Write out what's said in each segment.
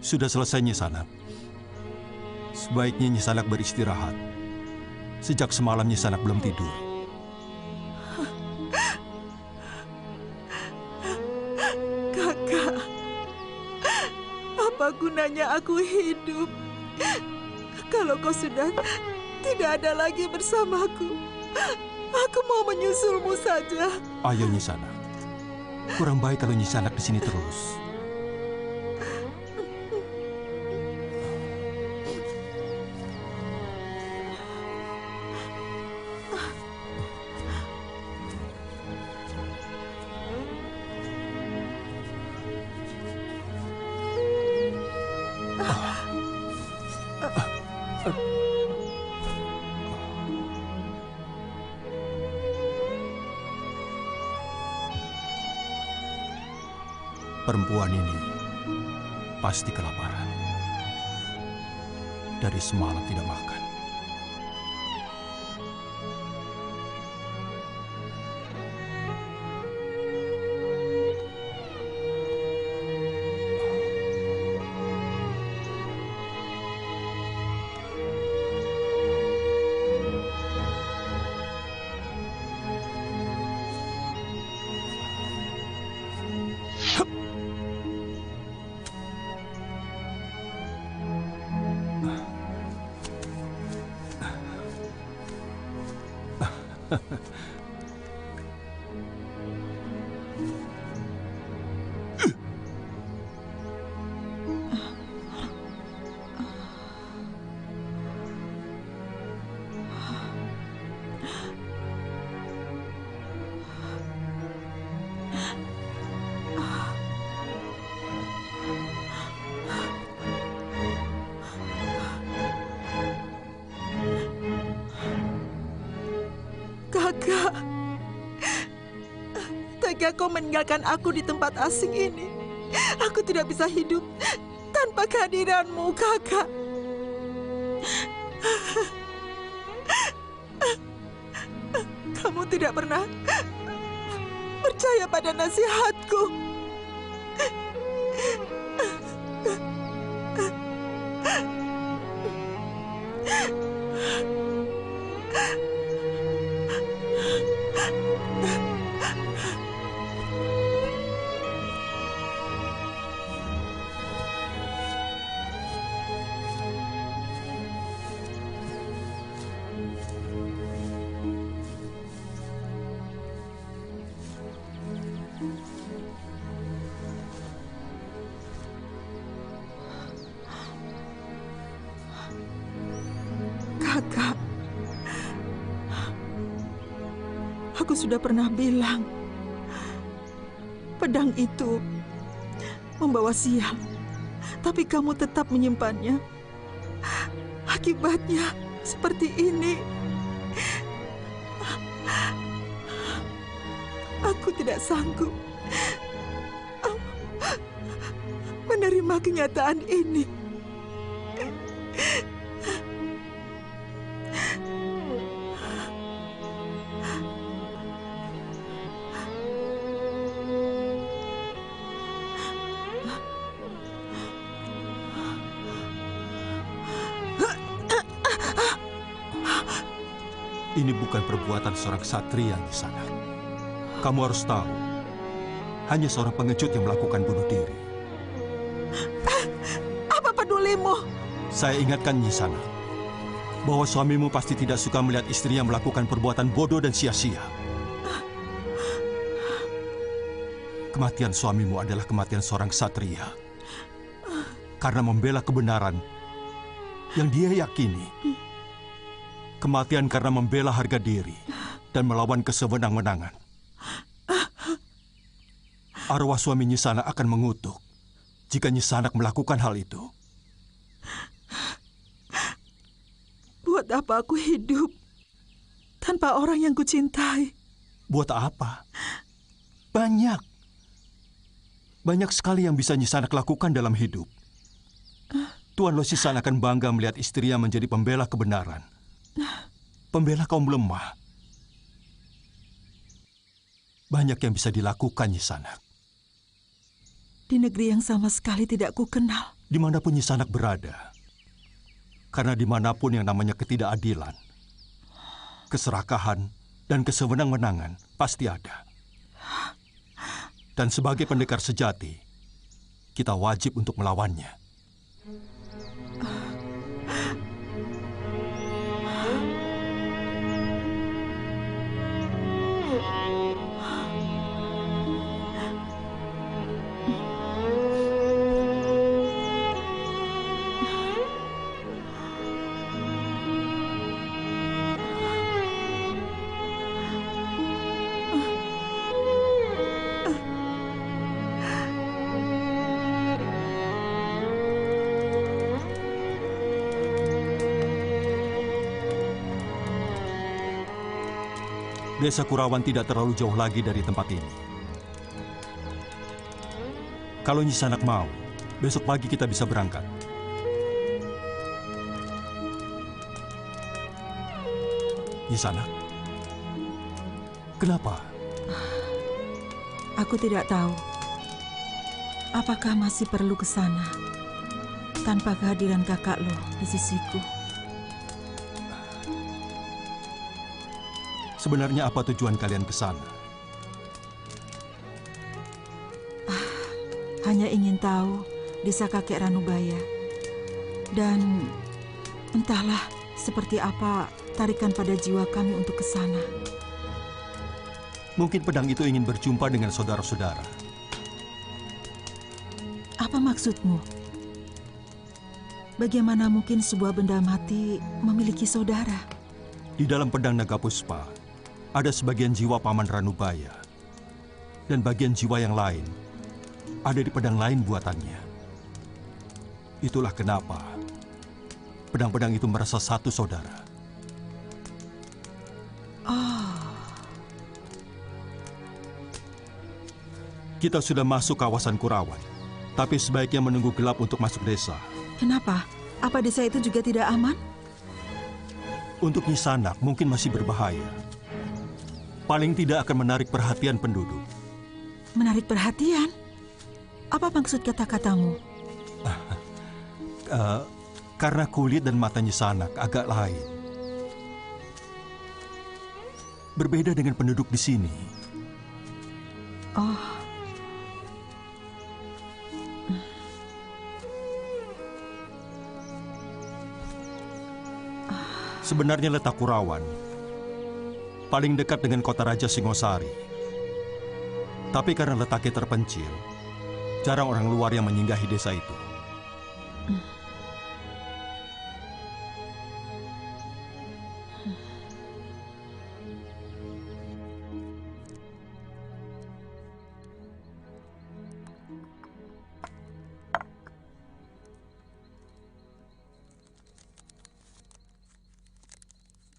Sudah selesai Nyi Sanak. Sebaiknya Nyi Sanak beristirahat. Sejak semalam Nyi Sanak belum tidur. Kakak, apa gunanya aku hidup kalau kau sudah tidak ada lagi bersamaku? Aku mau menyusulmu saja. Ayo Nyi Sanak. Kurang baik kalau Nyi Sanak di sini terus. Perempuan ini pasti kelaparan. Dari semalam tidak makan. Kakak, tega kau meninggalkan aku di tempat asing ini. Aku tidak bisa hidup tanpa kehadiranmu, Kakak. Kamu tidak pernah percaya pada nasihatku. Kakak, aku sudah pernah bilang, pedang itu membawa sial, tapi kamu tetap menyimpannya. Akibatnya seperti ini. Aku tidak sanggup menerima kenyataan ini. Ini bukan perbuatan seorang ksatria, Nisana. Kamu harus tahu, hanya seorang pengecut yang melakukan bunuh diri. Apa pedulimu? Saya ingatkan Nisana, bahwa suamimu pasti tidak suka melihat istrinya melakukan perbuatan bodoh dan sia-sia. Kematian suamimu adalah kematian seorang ksatria. Karena membela kebenaran yang dia yakini. Kematian karena membela harga diri dan melawan kesewenang-wenangan. Arwah suami Nyisanak akan mengutuk jika Nyisanak melakukan hal itu. Buat apa aku hidup tanpa orang yang kucintai? Buat apa? Banyak. Banyak sekali yang bisa Nyisanak lakukan dalam hidup. Tuan Losisan akan bangga melihat istrinya menjadi pembela kebenaran. Pembela kaum lemah. Banyak yang bisa dilakukan, Nyisanak. Di negeri yang sama sekali tidak kukenal. Dimanapun Nyisanak berada. Karena dimanapun yang namanya ketidakadilan, keserakahan, dan kesewenang-wenangan pasti ada. Dan sebagai pendekar sejati, kita wajib untuk melawannya. Desa Kurawan tidak terlalu jauh lagi dari tempat ini. Kalau Nyisanak mau, besok pagi kita bisa berangkat. Nyisanak, kenapa? Aku tidak tahu. Apakah masih perlu ke sana tanpa kehadiran kakak lo di sisiku? Sebenarnya apa tujuan kalian ke sana? Hanya ingin tahu desa kakek Ranubaya. Dan entahlah seperti apa tarikan pada jiwa kami untuk ke sana. Mungkin pedang itu ingin berjumpa dengan saudara-saudara. Apa maksudmu? Bagaimana mungkin sebuah benda mati memiliki saudara? Di dalam pedang Nagapuspa, ada sebagian jiwa Paman Ranubaya. Dan bagian jiwa yang lain ada di pedang lain buatannya. Itulah kenapa pedang-pedang itu merasa satu saudara. Kita sudah masuk kawasan Kurawan, tapi sebaiknya menunggu gelap untuk masuk desa. Kenapa? Apa desa itu juga tidak aman? Untuk Nyisanak mungkin masih berbahaya. Paling tidak akan menarik perhatian penduduk. Menarik perhatian? Apa maksud kata-katamu? Karena kulit dan mata Nyisanak agak lain. Berbeda dengan penduduk di sini. Oh. Sebenarnya letak Kurawan paling dekat dengan kota Raja Singosari. Tapi karena letaknya terpencil, jarang orang luar yang menyinggahi desa itu.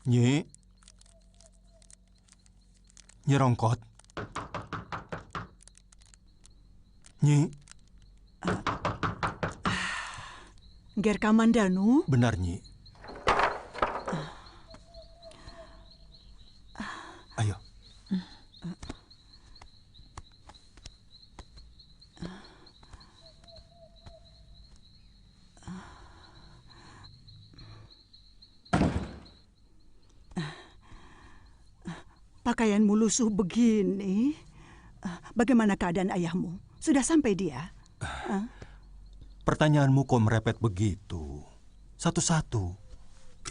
Nyi Rongkot, Nyi, Ger Kamandanu, benar Nyi. Ayo. pakaianmu lusuh begini. Bagaimana keadaan ayahmu? Sudah sampai dia? Pertanyaanmu kok merepet begitu? Satu-satu.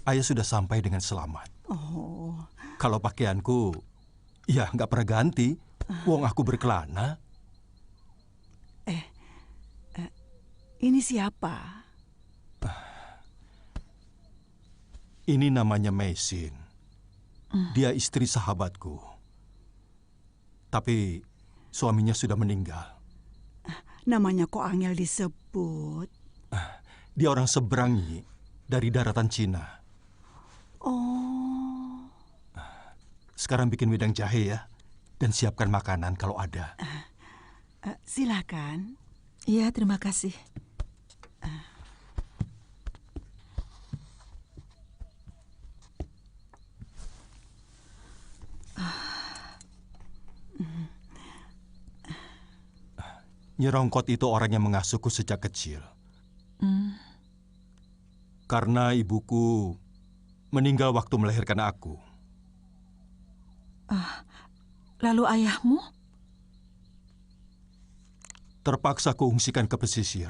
Ayah sudah sampai dengan selamat. Oh, Kalau pakaianku, ya nggak pernah ganti. Wong aku berkelana. ini siapa? Ini namanya Mesin. Dia istri sahabatku. Tapi suaminya sudah meninggal. Namanya kok angel disebut? Dia orang seberang, Nyi, dari daratan Cina. Oh, Sekarang bikin wedang jahe ya. Dan siapkan makanan kalau ada. silakan. Iya, terima kasih. Nyi Rongkot itu orang yang mengasuhku sejak kecil. Karena ibuku meninggal waktu melahirkan aku. Lalu ayahmu? Terpaksa kuungsikan ke pesisir.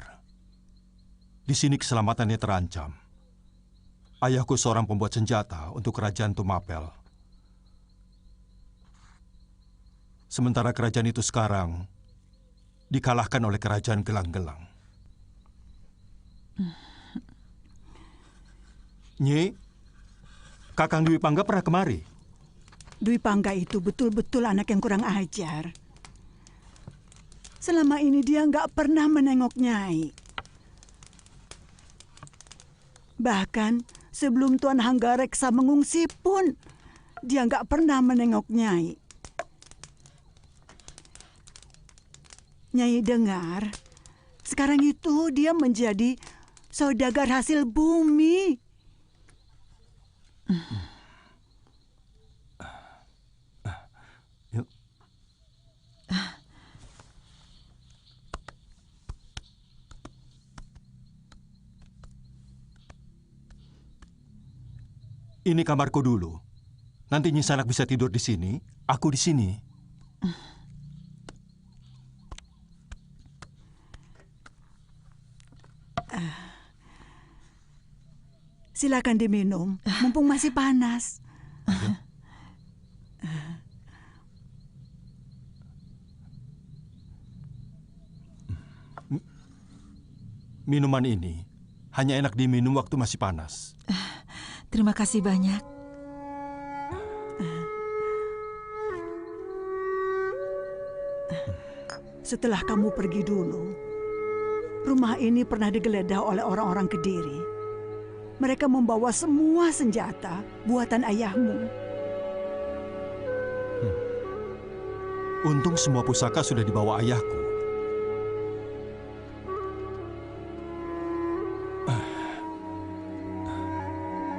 Di sini keselamatannya terancam. Ayahku seorang pembuat senjata untuk kerajaan Tumapel. Sementara kerajaan itu sekarang dikalahkan oleh kerajaan Gelang-Gelang. Nyi, Kakang Dwi Pangga pernah kemari? Dwi Pangga itu betul-betul anak yang kurang ajar. Selama ini dia nggak pernah menengok Nyai. Bahkan sebelum Tuan Hanggareksa mengungsi pun, dia nggak pernah menengok Nyai. Nyai dengar, sekarang itu dia menjadi saudagar hasil bumi. Yuk. Ini kamarku dulu. Nanti Nyi Sanak bisa tidur di sini, aku di sini. Silakan diminum, mumpung masih panas. Minuman ini hanya enak diminum waktu masih panas. Terima kasih banyak. Setelah kamu pergi dulu, rumah ini pernah digeledah oleh orang-orang Kediri. Mereka membawa semua senjata buatan ayahmu. Untung semua pusaka sudah dibawa ayahku.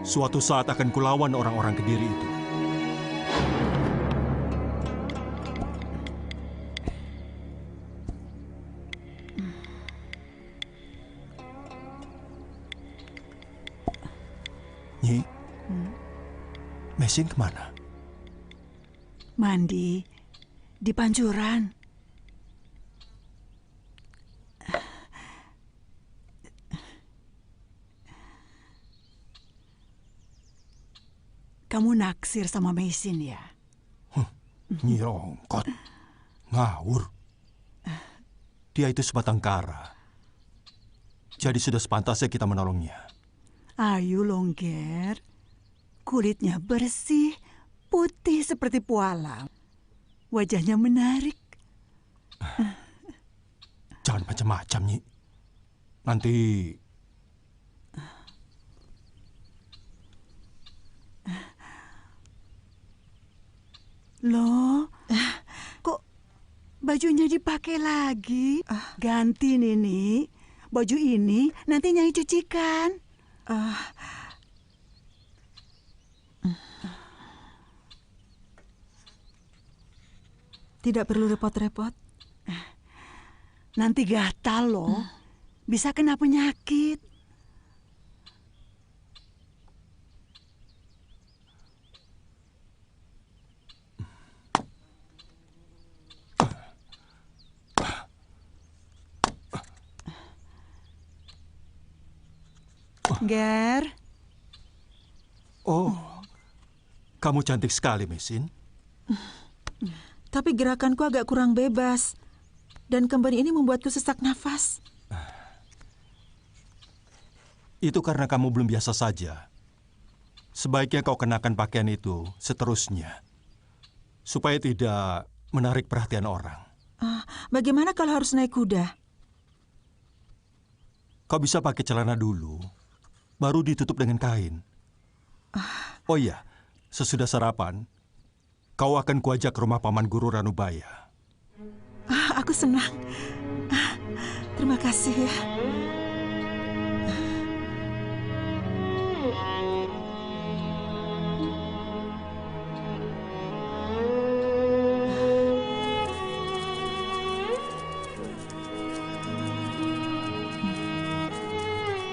Suatu saat akan kulawan orang-orang Kediri itu. Nyi, Mesin kemana? Mandi di pancuran. Kamu naksir sama Mesin ya? Nyi Rongkot, ngawur. Dia itu sebatang kara. Jadi sudah sepantasnya kita menolongnya. Ayo Longger, kulitnya bersih, putih seperti pualam. Wajahnya menarik. Jangan macam-macam, Nyi. Nanti Loh, kok bajunya dipakai lagi. Ganti, Nini. Baju ini nanti Nyai cucikan. Tidak perlu repot-repot. Nanti gatal loh. Bisa kena penyakit. Ger. Oh, kamu cantik sekali, Mesin. Tapi gerakanku agak kurang bebas. Dan kemben ini membuatku sesak nafas. Itu karena kamu belum biasa saja. Sebaiknya kau kenakan pakaian itu seterusnya. Supaya tidak menarik perhatian orang. Bagaimana kalau harus naik kuda? Kau bisa pakai celana dulu, baru ditutup dengan kain. Oh iya, sesudah sarapan, kau akan kuajak ke rumah Paman Guru Ranubaya. Aku senang. Terima kasih ya.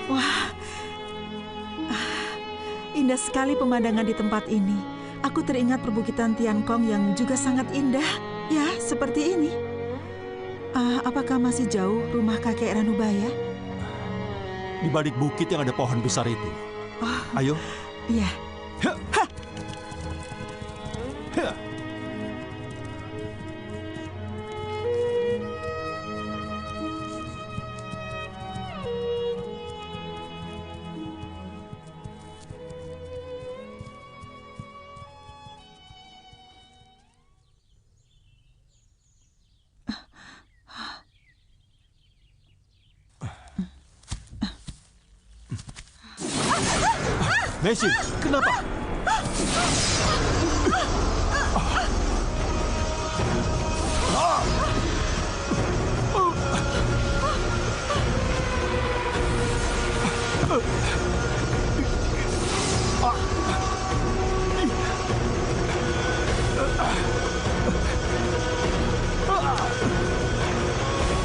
Wah, indah sekali pemandangan di tempat ini. Aku teringat perbukitan Tiankong yang juga sangat indah. Ya, seperti ini. Apakah masih jauh rumah kakek Ranubaya? Di balik bukit yang ada pohon besar itu. Ayo. Iya. Mesin, kenapa?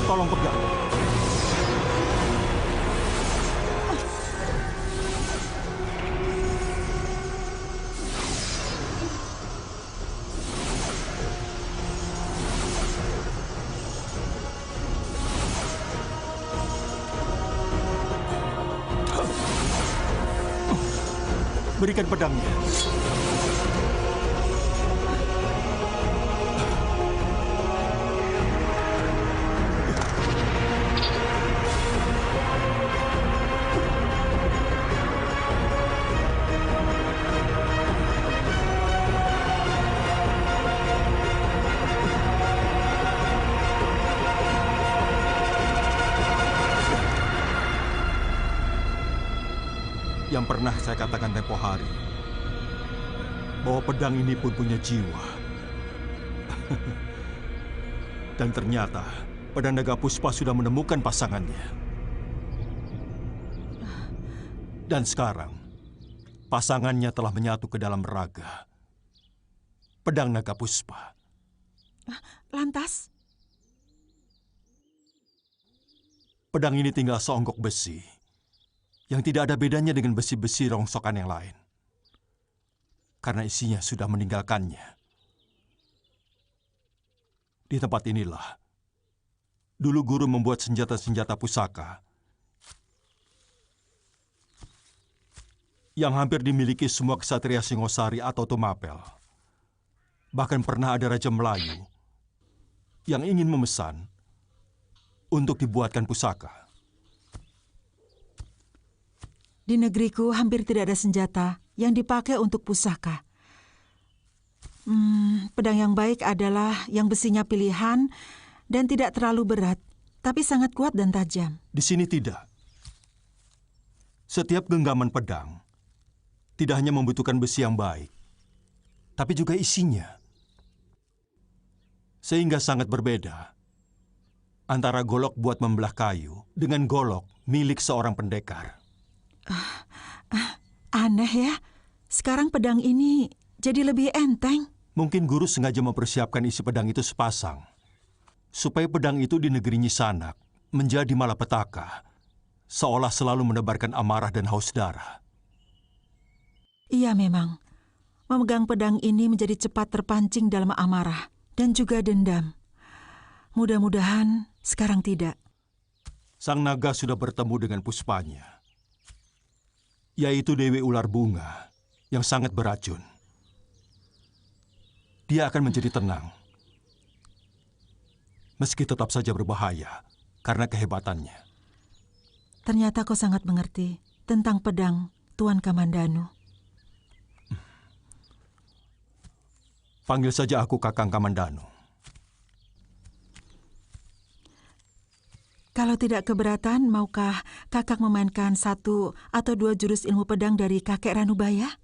Tolong pegang. Berikan pedangnya. Yang pernah saya katakan tempo hari, bahwa pedang ini pun punya jiwa. Dan ternyata, pedang naga puspa sudah menemukan pasangannya. Dan sekarang, pasangannya telah menyatu ke dalam raga. Pedang naga puspa. Lantas? Pedang ini tinggal seonggok besi. Yang tidak ada bedanya dengan besi-besi rongsokan yang lain. Karena isinya sudah meninggalkannya. Di tempat inilah, dulu guru membuat senjata-senjata pusaka yang hampir dimiliki semua ksatria Singosari atau Tumapel. Bahkan pernah ada Raja Melayu yang ingin memesan untuk dibuatkan pusaka. Di negeriku hampir tidak ada senjata yang dipakai untuk pusaka. Pedang yang baik adalah yang besinya pilihan dan tidak terlalu berat, tapi sangat kuat dan tajam. Di sini tidak. Setiap genggaman pedang tidak hanya membutuhkan besi yang baik, tapi juga isinya. Sehingga sangat berbeda antara golok buat membelah kayu dengan golok milik seorang pendekar. Aneh ya, sekarang pedang ini jadi lebih enteng. Mungkin guru sengaja mempersiapkan isi pedang itu sepasang, supaya pedang itu di negeri Nyisanak menjadi malapetaka, seolah selalu menebarkan amarah dan haus darah. Iya memang, memegang pedang ini menjadi cepat terpancing dalam amarah dan juga dendam. Mudah-mudahan sekarang tidak. Sang naga sudah bertemu dengan puspanya, yaitu Dewi Ular Bunga yang sangat beracun. Dia akan menjadi tenang, meski tetap saja berbahaya karena kehebatannya. Ternyata kau sangat mengerti tentang pedang Tuan Kamandanu. Panggil saja aku Kakang Kamandanu. Kalau tidak keberatan, maukah kakak memainkan 1 atau 2 jurus ilmu pedang dari kakek Ranubaya?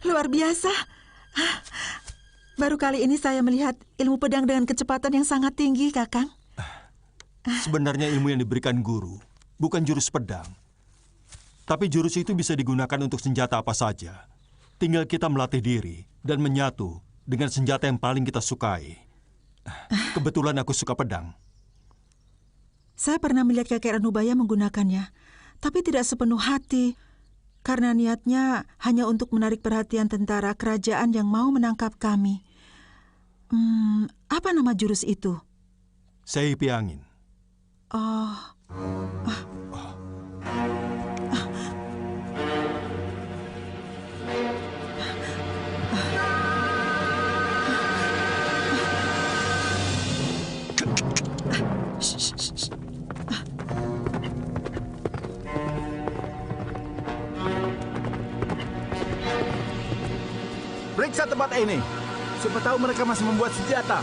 Luar biasa. Baru kali ini saya melihat ilmu pedang dengan kecepatan yang sangat tinggi, Kakang. Sebenarnya ilmu yang diberikan guru bukan jurus pedang. Tapi jurus itu bisa digunakan untuk senjata apa saja. Tinggal kita melatih diri dan menyatu dengan senjata yang paling kita sukai. Kebetulan aku suka pedang. Saya pernah melihat kakek Ranubaya menggunakannya, tapi tidak sepenuh hati. Karena niatnya hanya untuk menarik perhatian tentara kerajaan yang mau menangkap kami. Apa nama jurus itu? Seipi angin. Oh. Periksa tempat ini. Siapa tahu mereka masih membuat senjata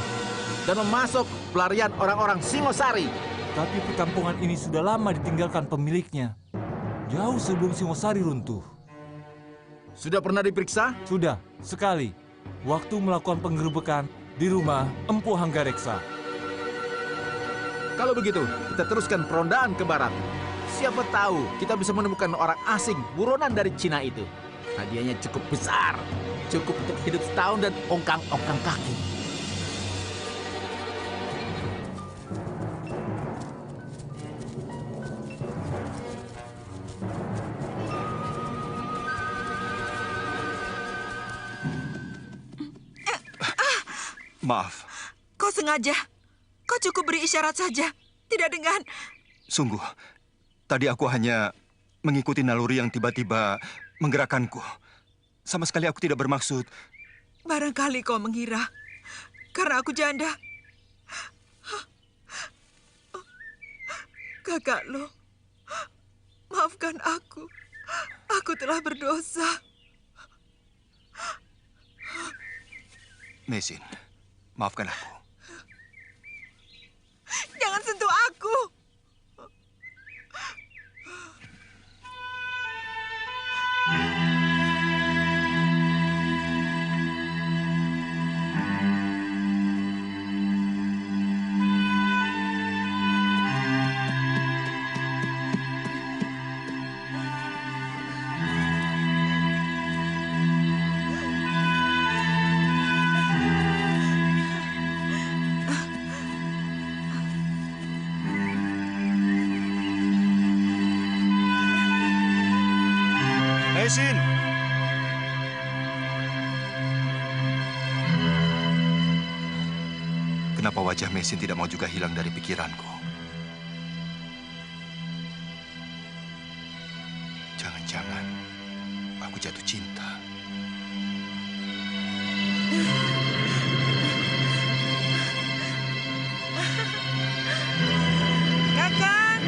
dan memasok pelarian orang-orang Singosari. Tapi perkampungan ini sudah lama ditinggalkan pemiliknya. Jauh sebelum Singosari runtuh. Sudah pernah diperiksa? Sudah, sekali. Waktu melakukan penggerebekan di rumah Empu Hanggareksa. Kalau begitu, kita teruskan perondaan ke barat. Siapa tahu kita bisa menemukan orang asing buronan dari Cina itu. Hadiahnya cukup besar. Cukup untuk hidup setahun dan ongkang-ongkang kaki. Maaf. Kau sengaja? Kau cukup beri isyarat saja, tidak dengan... Sungguh, tadi aku hanya mengikuti naluri yang tiba-tiba menggerakkanku. Sama sekali aku tidak bermaksud. Barangkali kau mengira karena aku janda. Kakak Lo, maafkan aku. Aku telah berdosa. Mesin, maafkan aku. Jangan sentuh aku. Mesin! Kenapa wajah Mesin tidak mau juga hilang dari pikiranku? Jangan-jangan aku jatuh cinta. Kakak!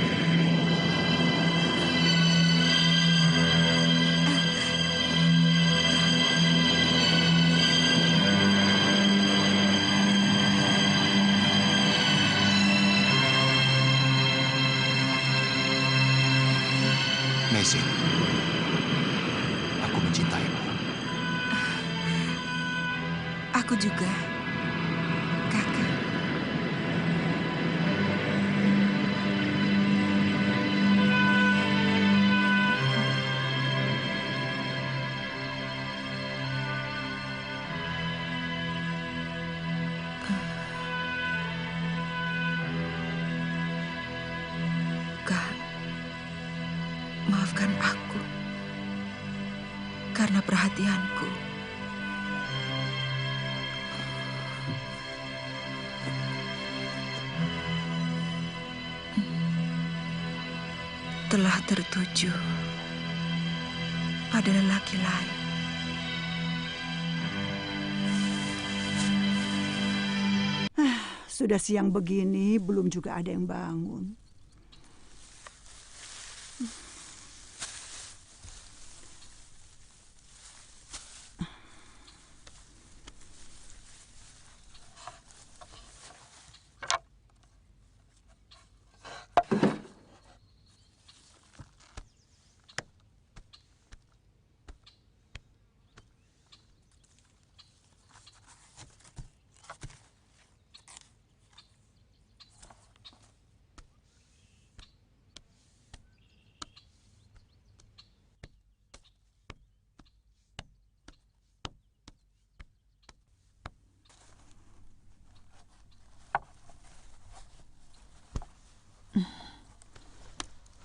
Mesin, aku mencintaimu. Aku juga, Kakak. Kak, maafkan aku karena perhatianku. Telah tertuju pada lelaki lain. Sudah siang begini, belum juga ada yang bangun.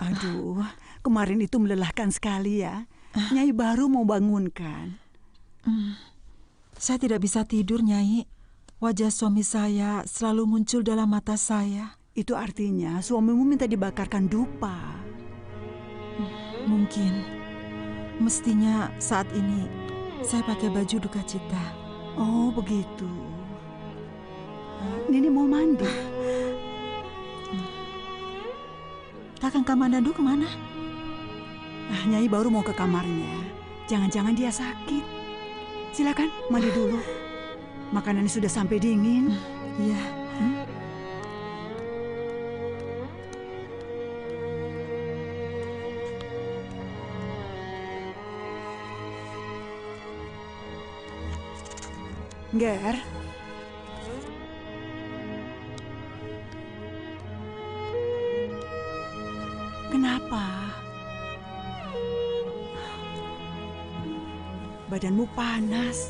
Aduh, kemarin itu melelahkan sekali ya. Nyai baru mau bangunkan. Saya tidak bisa tidur, Nyai. Wajah suami saya selalu muncul dalam mata saya. Itu artinya suamimu minta dibakarkan dupa. Mungkin. Mestinya saat ini saya pakai baju duka cita. Oh, begitu. Nini mau mandi. Kakang Kamanado kemana? Nyai baru mau ke kamarnya. Jangan-jangan dia sakit. Silakan mandi dulu. Makanannya sudah sampai dingin. Iya. Ger. Kenapa? Badanmu panas.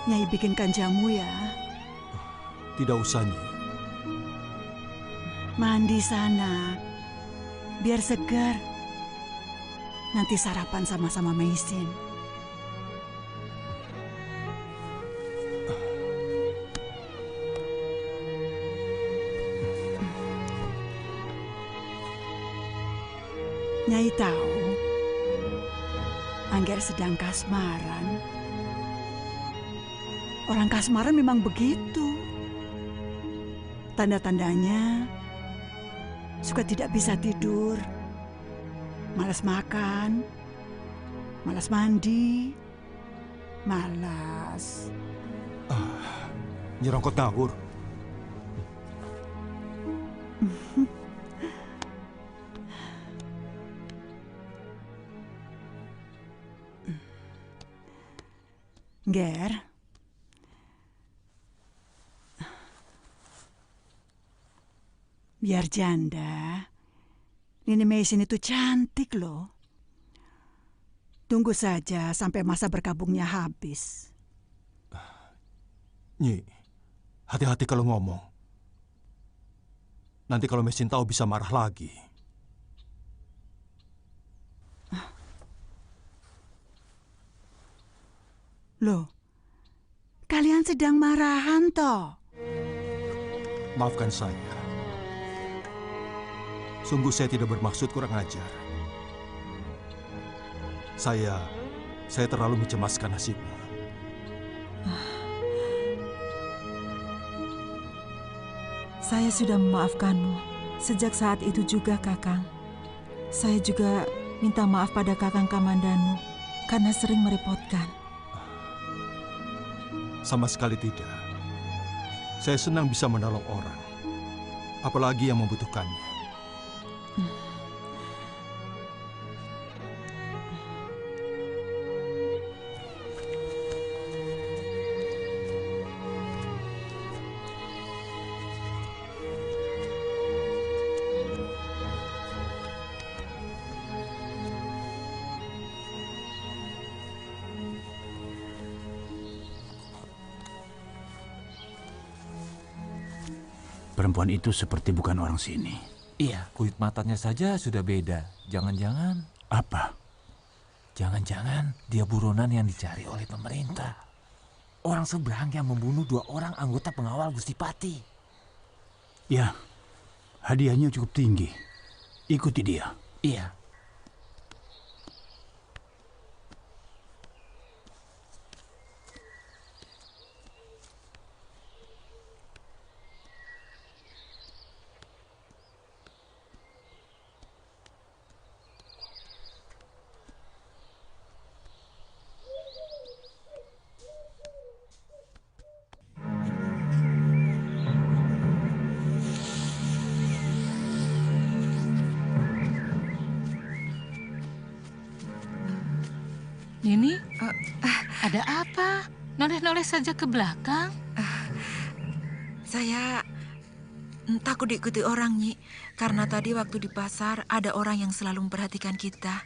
Nyai bikinkan jamu ya. Tidak usah, Nyi. Mandi sana. Biar segar. Nanti sarapan sama-sama Mesin. Nyai tahu, Angger sedang kasmaran. Orang kasmaran memang begitu. Tanda-tandanya suka tidak bisa tidur, malas makan, malas mandi, malas. Nyerongkot ngawur. Ger, biar janda, Nini Meisin itu cantik loh. Tunggu saja sampai masa berkabungnya habis. Nyi, hati-hati kalau ngomong. Nanti kalau Mesin tahu bisa marah lagi. Loh, kalian sedang marahan toh? Maafkan saya. Sungguh saya tidak bermaksud kurang ajar. Saya terlalu mencemaskan nasibmu. Saya sudah memaafkanmu. Sejak saat itu juga, Kakang. Saya juga minta maaf pada Kakang Kamandanu karena sering merepotkan. Sama sekali tidak. Saya senang bisa menolong orang, apalagi yang membutuhkannya. Perempuan itu seperti bukan orang sini. Iya, kulit matanya saja sudah beda. Jangan-jangan... Apa? Jangan-jangan dia buronan yang dicari oleh pemerintah. Orang seberang yang membunuh 2 orang anggota pengawal Gusti Pati. Ya, hadiahnya cukup tinggi. Ikuti dia. Iya. Nini, ada apa? Noleh-noleh saja ke belakang. Saya takut diikuti orang, Nyi. Karena tadi waktu di pasar ada orang yang selalu memperhatikan kita.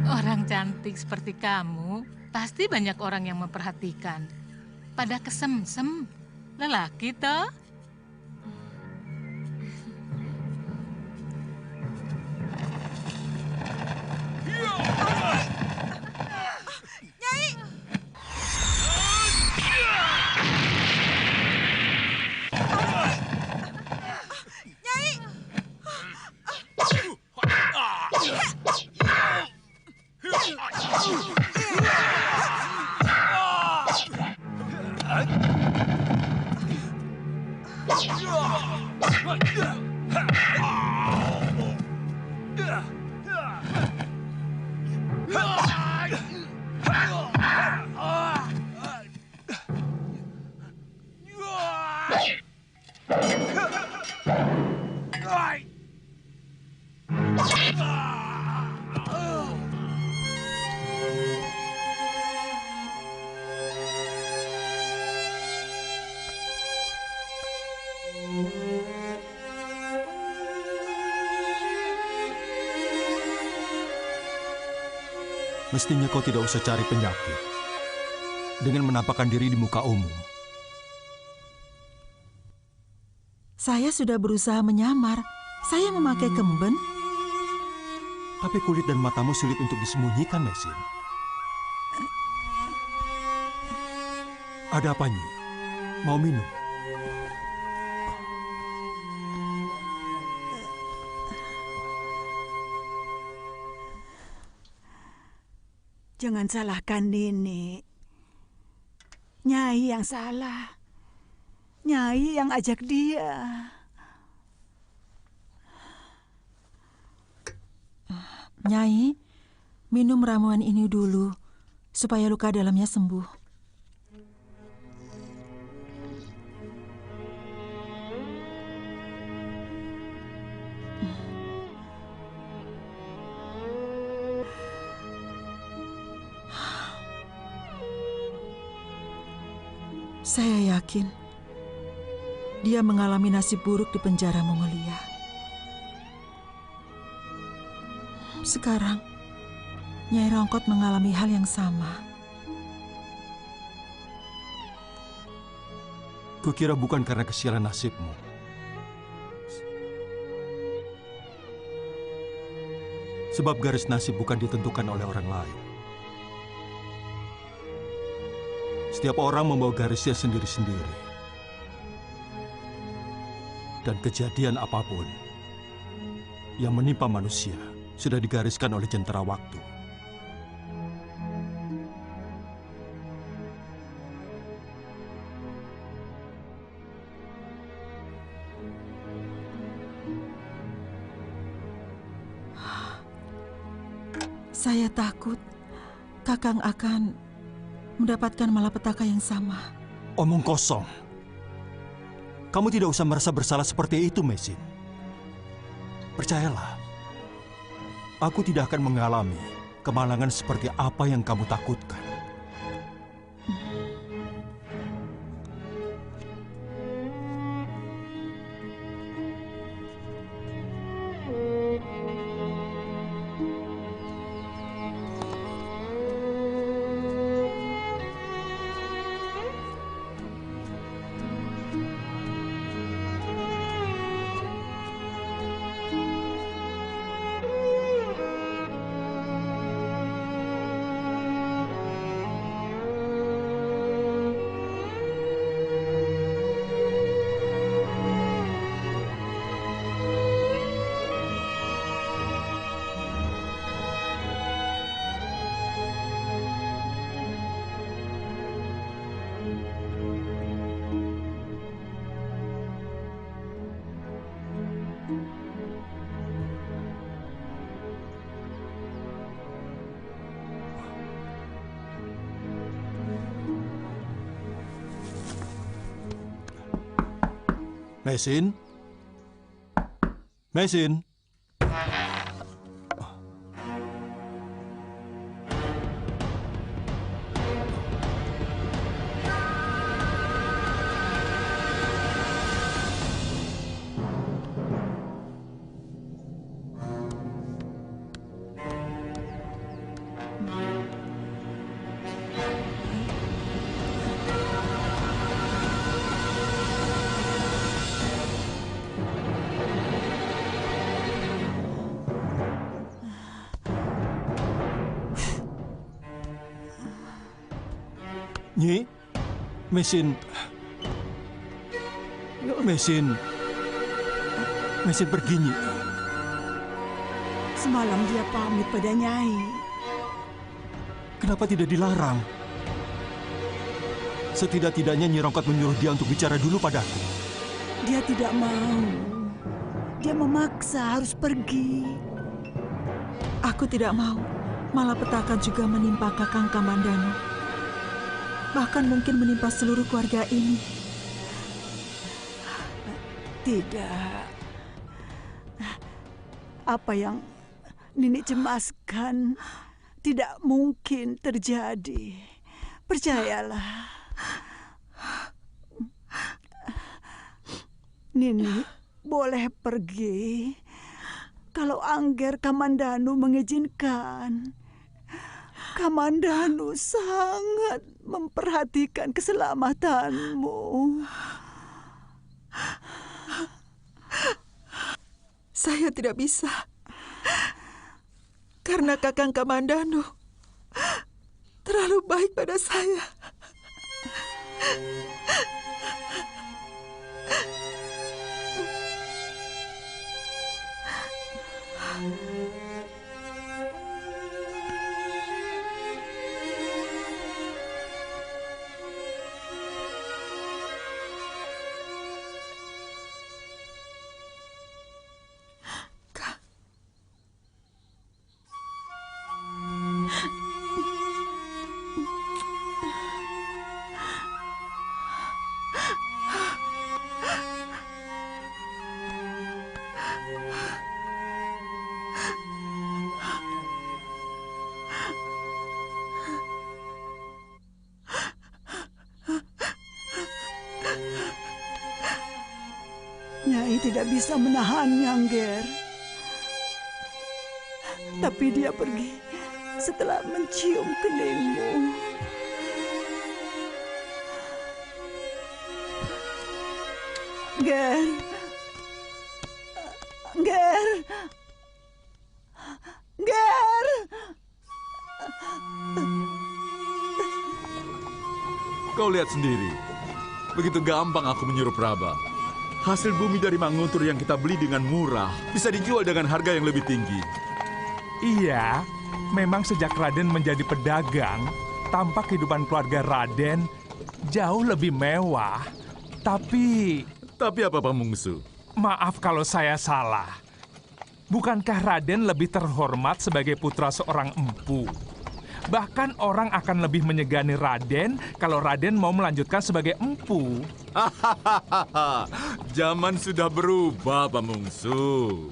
Orang cantik seperti kamu, pasti banyak orang yang memperhatikan. Pada kesemsem, lelaki toh? Mestinya kau tidak usah cari penyakit dengan menampakkan diri di muka umum. Saya sudah berusaha menyamar. Saya memakai kemben. Tapi kulit dan matamu sulit untuk disembunyikan, Mesin. Ada apa, Nyi? Mau minum? Jangan salahkan Nini. Nyai yang salah. Nyai yang ajak dia. Nyai, minum ramuan ini dulu supaya luka dalamnya sembuh. Saya yakin dia mengalami nasib buruk di penjara Mongolia. Sekarang, Nyai Rongkot mengalami hal yang sama. Kukira bukan karena kesialan nasibmu. Sebab garis nasib bukan ditentukan oleh orang lain. Setiap orang membawa garisnya sendiri-sendiri. Dan kejadian apapun yang menimpa manusia sudah digariskan oleh jentera waktu. Saya takut Kakang akan mendapatkan malapetaka yang sama. Omong kosong. Kamu tidak usah merasa bersalah seperti itu, Mesin. Percayalah, aku tidak akan mengalami kemalangan seperti apa yang kamu takutkan. Mesin? Mesin? Nyi, Mesin pergi, Nyi. Semalam dia pamit pada Nyai. Kenapa tidak dilarang? Setidak-tidaknya Nyi Rongkot menyuruh dia untuk bicara dulu padaku. Dia tidak mau. Dia memaksa harus pergi. Aku tidak mau. Malapetaka juga menimpa Kakang Kamandanu. Bahkan mungkin menimpa seluruh keluarga ini. Tidak. Apa yang Nini cemaskan tidak mungkin terjadi. Percayalah. Nini boleh pergi kalau Angger Kamandanu mengizinkan. Kamandanu sangat memperhatikan keselamatanmu. Saya tidak bisa. Karena Kakang Kamandanu terlalu baik pada saya. tidak bisa menahannya, Ger. Tapi dia pergi setelah mencium keningmu. Ger. Ger. Ger. Kau lihat sendiri. Begitu gampang aku menyuruh Praba. Hasil bumi dari Manguntur yang kita beli dengan murah bisa dijual dengan harga yang lebih tinggi. Iya, memang sejak Raden menjadi pedagang, tampak kehidupan keluarga Raden jauh lebih mewah. Tapi apa Pamungsu? Maaf kalau saya salah. Bukankah Raden lebih terhormat sebagai putra seorang empu? Bahkan orang akan lebih menyegani Raden kalau Raden mau melanjutkan sebagai empu. Zaman sudah berubah, Pamungsu.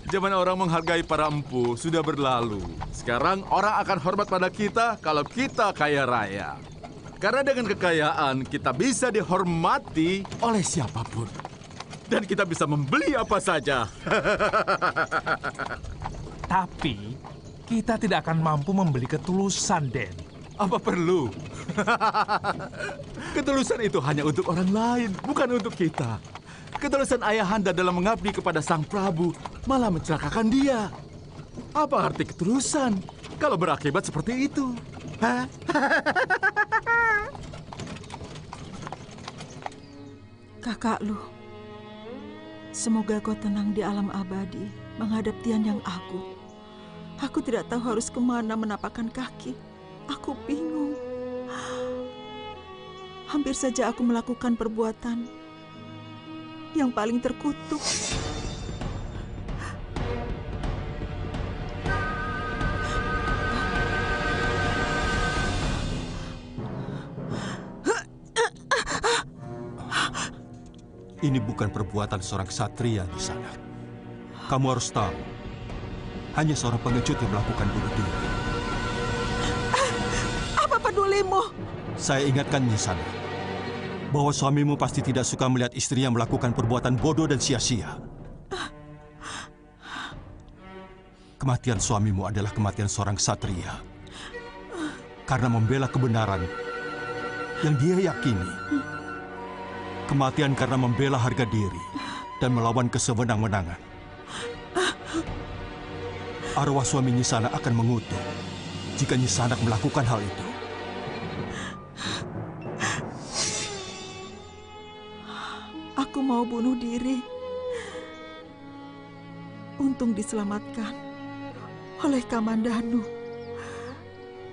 Zaman orang menghargai para empu sudah berlalu. Sekarang orang akan hormat pada kita kalau kita kaya raya. Karena dengan kekayaan kita bisa dihormati oleh siapapun. Dan kita bisa membeli apa saja. Tapi kita tidak akan mampu membeli ketulusan, Den. Apa perlu? Ketulusan itu hanya untuk orang lain, bukan untuk kita. Ketulusan ayahanda dalam mengabdi kepada Sang Prabu malah mencelakakan dia. Apa arti ketulusan kalau berakibat seperti itu? Hah? Kakak Lu, semoga kau tenang di alam abadi menghadap Tian Yang Agung. Aku tidak tahu harus kemana menapakkan kaki. Aku bingung. Hampir saja aku melakukan perbuatan yang paling terkutuk. Ini bukan perbuatan seorang ksatria di sana. Kamu harus tahu, hanya seorang pengecut yang melakukan bunuh diri. Apa pedulimu? Saya ingatkan Nyisana, bahwa suamimu pasti tidak suka melihat istrinya melakukan perbuatan bodoh dan sia-sia. Kematian suamimu adalah kematian seorang ksatria. Karena membela kebenaran yang dia yakini. Kematian karena membela harga diri dan melawan kesewenang-wenangan. Arwah suami Nyisana akan mengutuk jika Nyisana melakukan hal itu. Aku mau bunuh diri. Untung diselamatkan oleh Kamandanu.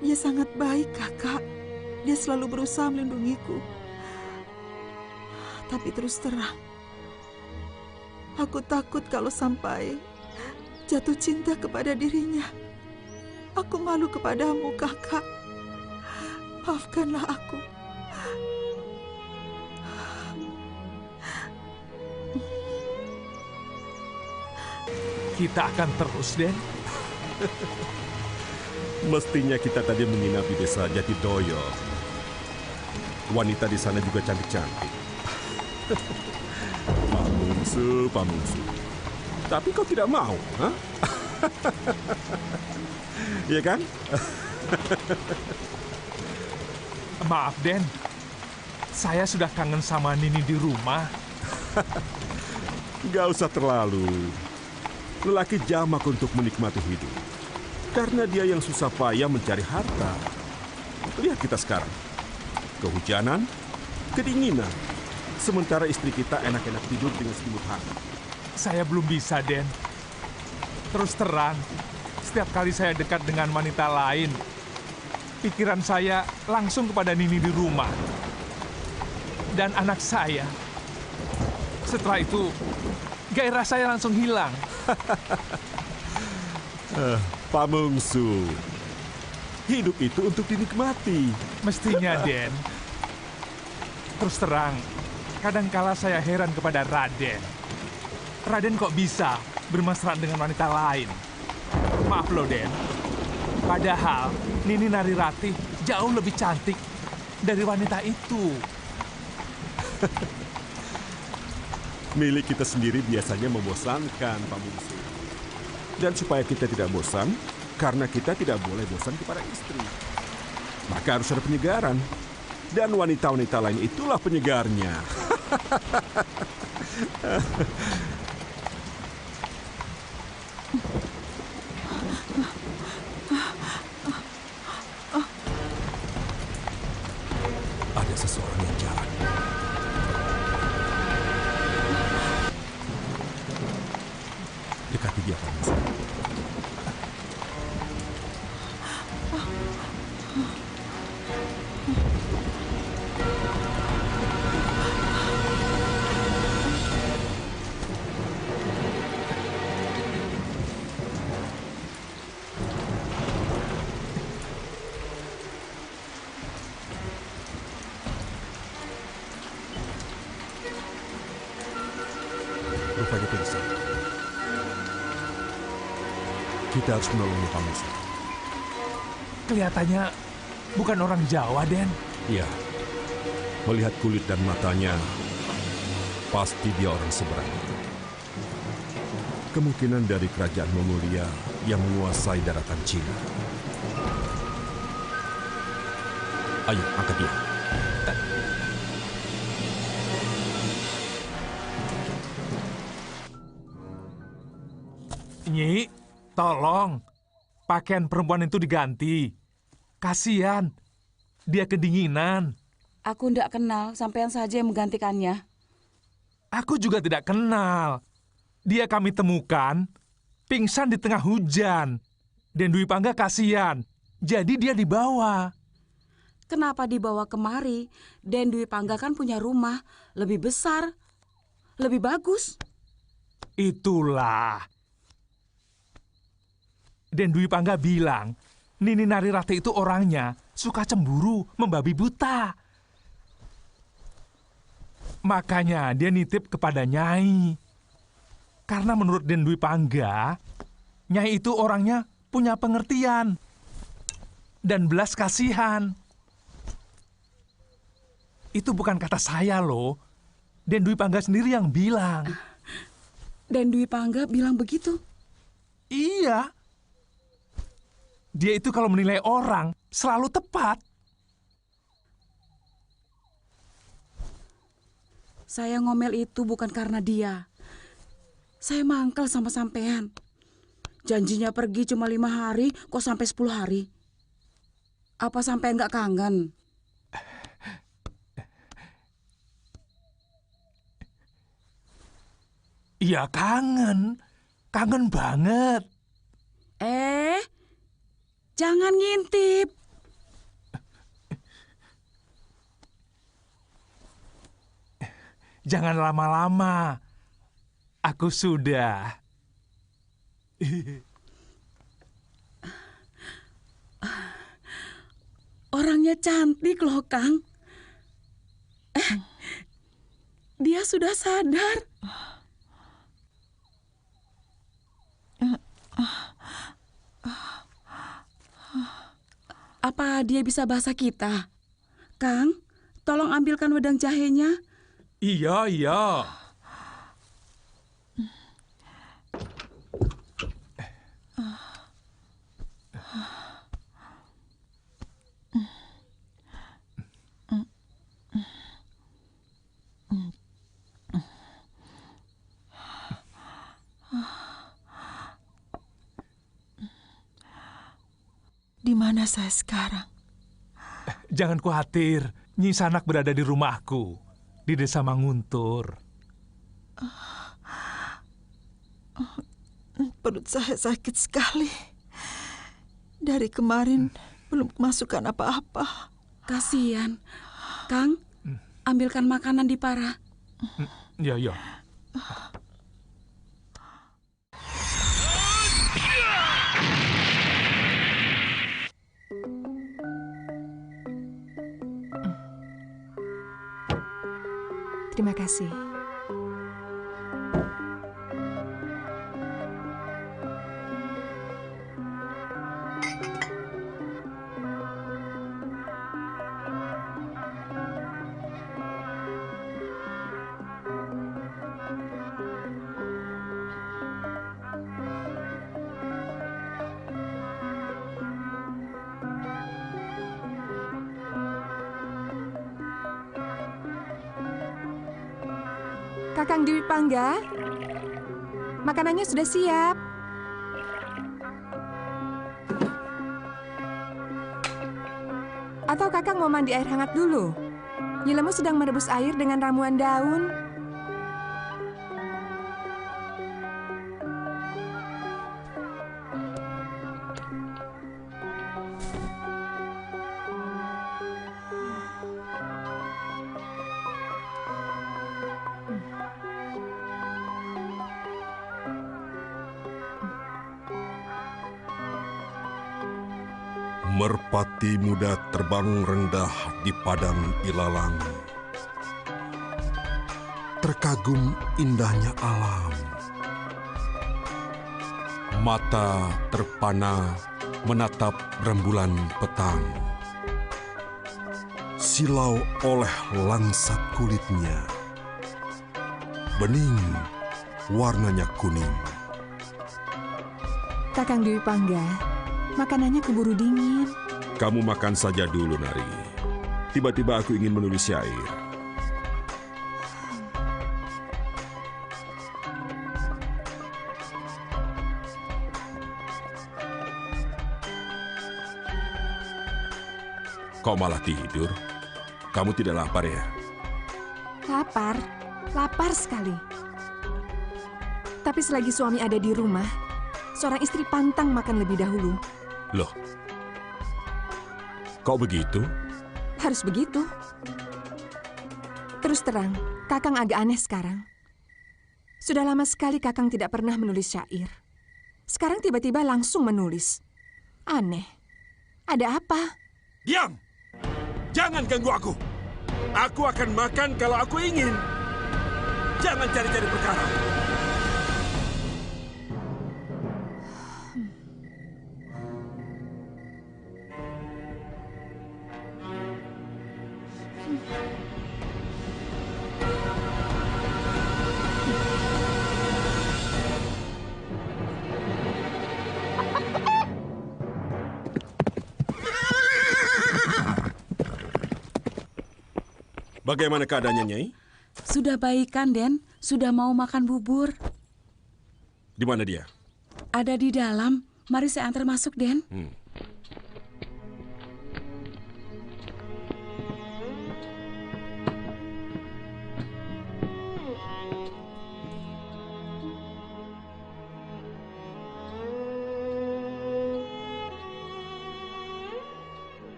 Dia sangat baik, Kakak. Dia selalu berusaha melindungiku. Tapi terus terang, aku takut kalau sampai jatuh cinta kepada dirinya. Aku malu kepadamu, Kakak. Maafkanlah aku. Kita akan terus, Den. Mestinya kita tadi menginap di desa Jatidoyo. Wanita di sana juga cantik-cantik. Pamungsu. Tapi kau tidak mau, ha? Iya kan? Maaf, Den. Saya sudah kangen sama Nini di rumah. Gak usah terlalu. Lelaki jamak untuk menikmati hidup. Karena dia yang susah payah mencari harta. Lihat kita sekarang. Kehujanan, kedinginan. Sementara istri kita enak-enak tidur dengan selimut hangat. Saya belum bisa, Den. Terus terang, setiap kali saya dekat dengan wanita lain, pikiran saya langsung kepada Nini di rumah. Dan anak saya. Setelah itu, gairah saya langsung hilang. Pamungsu, hidup itu untuk dinikmati. Mestinya, Den. Terus terang, kadangkala saya heran kepada Raden. Raden kok bisa bermesraan dengan wanita lain? Maaf loh, Den. Padahal Nini Narirati jauh lebih cantik dari wanita itu. Milik kita sendiri biasanya membosankan, Pak Bungsu. Dan supaya kita tidak bosan, karena kita tidak boleh bosan kepada istri, maka harus ada penyegaran. Dan wanita-wanita lain itulah penyegarnya. Ada seseorang yang jalan. Dekati dia, Pak Bungsu. Rupanya pingsan. Kita harus menolongnya, Pak Bungsu. Kelihatannya bukan orang Jawa, Den. Iya. Melihat kulit dan matanya, pasti dia orang seberang. Kemungkinan dari kerajaan Mongolia yang menguasai daratan Cina. Ayo, angkat dia. Nyi, tolong. Pakaian perempuan itu diganti. Kasihan. Dia kedinginan. Aku ndak kenal, sampean saja yang menggantikannya. Aku juga tidak kenal. Dia kami temukan, pingsan di tengah hujan. Dan Dwi Pangga kasihan. Jadi dia dibawa. Kenapa dibawa kemari? Den Dwi Pangga kan punya rumah lebih besar, lebih bagus. Itulah. Dan Dwi Pangga bilang, Nini Narirati itu orangnya suka cemburu, membabi buta. Makanya dia nitip kepada Nyai. Karena menurut Den Dwi Pangga, Nyai itu orangnya punya pengertian dan belas kasihan. Itu bukan kata saya loh. Den Dwi Pangga sendiri yang bilang. Den Dwi Pangga bilang begitu? Iya. Dia itu kalau menilai orang selalu tepat. Saya ngomel itu bukan karena dia. Saya mangkel sama sampean. Janjinya pergi cuma 5 hari, kok sampai 10 hari. Apa sampean nggak kangen? Iya kangen. Kangen banget. Jangan ngintip. Jangan lama-lama. Aku sudah. Orangnya cantik loh, Kang. Dia sudah sadar. Apa dia bisa bahasa kita? Kang, tolong ambilkan wedang jahenya. Iya, iya. Di mana saya sekarang? Jangan khawatir, Nyi Sanak berada di rumahku, di Desa Manguntur. Perut saya sakit sekali. Dari kemarin belum kemasukan apa-apa. Kasihan. Kang, ambilkan makanan di para. Ya, ya. Terima kasih. Kakang Dwi Pangga, makanannya sudah siap. Atau Kakang mau mandi air hangat dulu? Nyilemu sedang merebus air dengan ramuan daun. Merpati muda terbang rendah di padang ilalang. Terkagum indahnya alam. Mata terpana menatap rembulan petang. Silau oleh langsat kulitnya. Bening, warnanya kuning. Kakang Dwi Pangga, makanannya keburu dingin. Kamu makan saja dulu, Nari. Tiba-tiba aku ingin menulis syair. Kok malah tidur? Kamu tidak lapar ya? Lapar, lapar sekali. Tapi selagi suami ada di rumah, seorang istri pantang makan lebih dahulu. Loh, kok begitu? Harus begitu. Terus terang, Kakang agak aneh sekarang. Sudah lama sekali Kakang tidak pernah menulis syair. Sekarang tiba-tiba langsung menulis. Aneh. Ada apa? Diam! Jangan ganggu aku. Aku akan makan kalau aku ingin. Jangan cari-cari perkara. Bagaimana keadaannya, Nyai? Sudah baikan, Den. Sudah mau makan bubur. Di mana dia? Ada di dalam. Mari saya antar masuk, Den.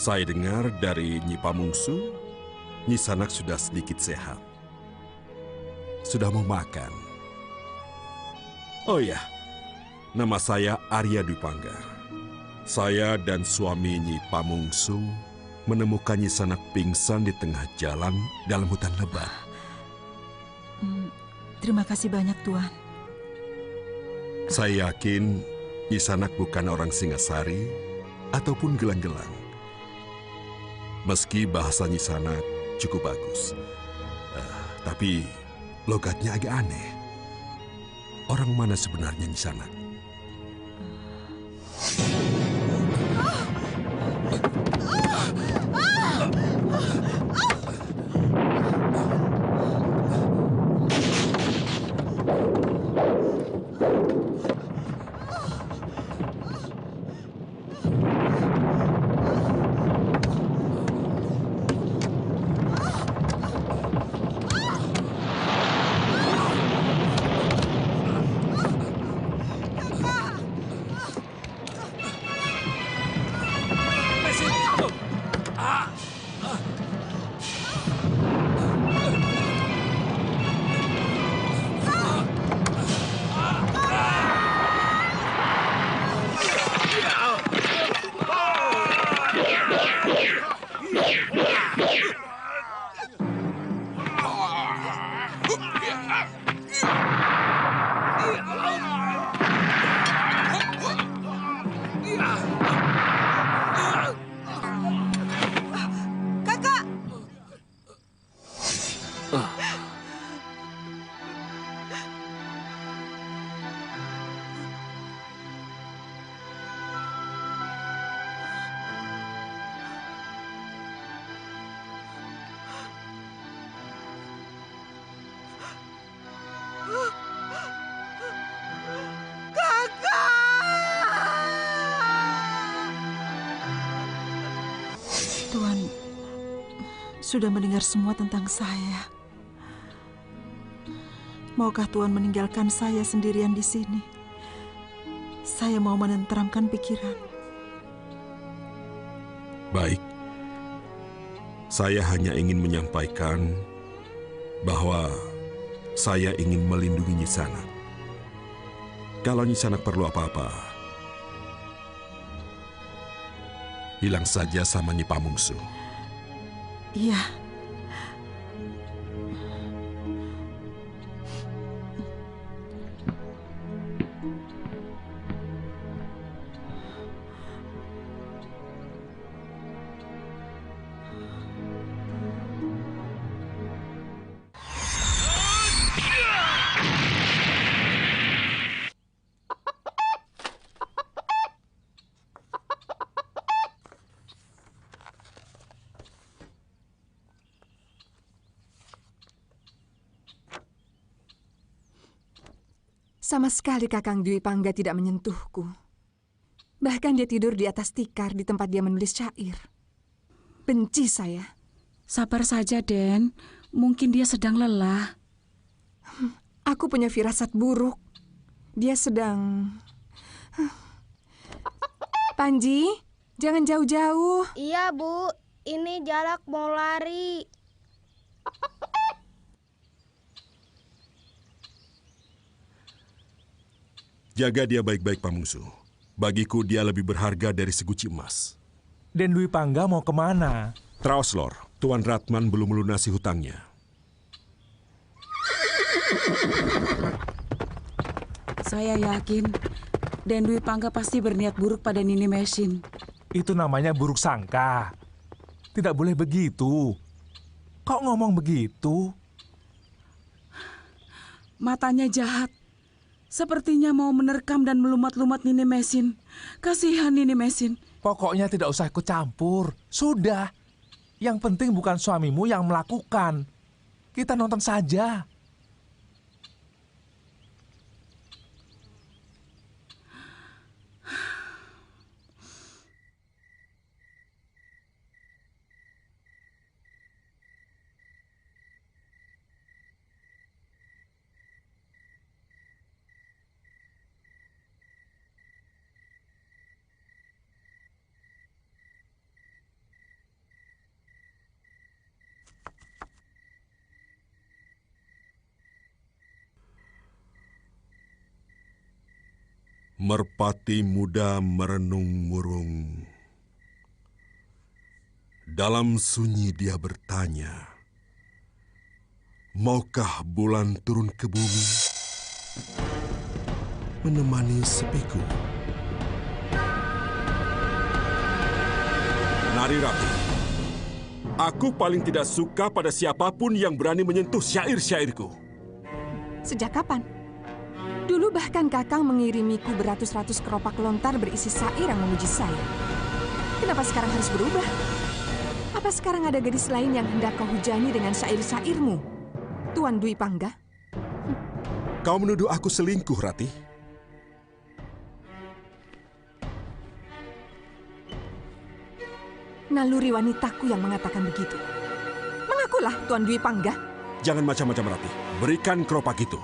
Saya dengar dari Nyi Pamungsu, Nyi Sanak sudah sedikit sehat. Sudah mau makan. Oh ya, nama saya Arya Dwi Pangga. Saya dan suami Nyi Pamungsu menemukan Nyi Sanak pingsan di tengah jalan dalam hutan lebat. Terima kasih banyak, Tuan. Saya yakin Nyi Sanak bukan orang Singasari ataupun gelang-gelang. Meski bahasa Nyi Sanak cukup bagus, tapi logatnya agak aneh. Orang mana sebenarnya Nyi Sanak? Tuhan sudah mendengar semua tentang saya. Maukah Tuhan meninggalkan saya sendirian di sini? Saya mau menenteramkan pikiran. Baik. Saya hanya ingin menyampaikan bahwa saya ingin melindungi Nyi Sanak. Kalau Nyi Sanak perlu apa-apa, bilang saja sama Nyi Pamungsu. Iya. Sama sekali Kakang Dwi Pangga tidak menyentuhku. Bahkan dia tidur di atas tikar di tempat dia menulis syair. Benci saya. Sabar saja, Den. Mungkin dia sedang lelah. Aku punya firasat buruk. Dia sedang... Panji, jangan jauh-jauh. Iya, Bu. Ini Jalak mau lari. Jaga dia baik-baik, Pamungsu. Bagiku dia lebih berharga dari seguci emas. Den Dwi Pangga mau kemana? Traos, Lor. Tuan Ratman belum melunasi hutangnya. Saya yakin Den Dwi Pangga pasti berniat buruk pada Nini Mesin. Itu namanya buruk sangka. Tidak boleh begitu. Kok ngomong begitu? Matanya jahat. Sepertinya mau menerkam dan melumat-lumat Nini Mesin. Kasihan Nini Mesin. Pokoknya tidak usah ikut campur. Sudah. Yang penting bukan suamimu yang melakukan. Kita nonton saja. Merpati muda merenung murung. Dalam sunyi dia bertanya, maukah bulan turun ke bumi menemani sepiku? Nari Ratu, aku paling tidak suka pada siapapun yang berani menyentuh syair-syairku. Sejak kapan? Dulu bahkan Kakang mengirimiku beratus-ratus keropak lontar berisi syair yang memuji saya. Kenapa sekarang harus berubah? Apa sekarang ada gadis lain yang hendak kau hujani dengan syair-syairmu, Tuan Dwi Pangga? Kau menuduh aku selingkuh, Rati? Naluri wanitaku yang mengatakan begitu. Mengakulah, Tuan Dwi Pangga. Jangan macam-macam, Rati. Berikan keropak itu.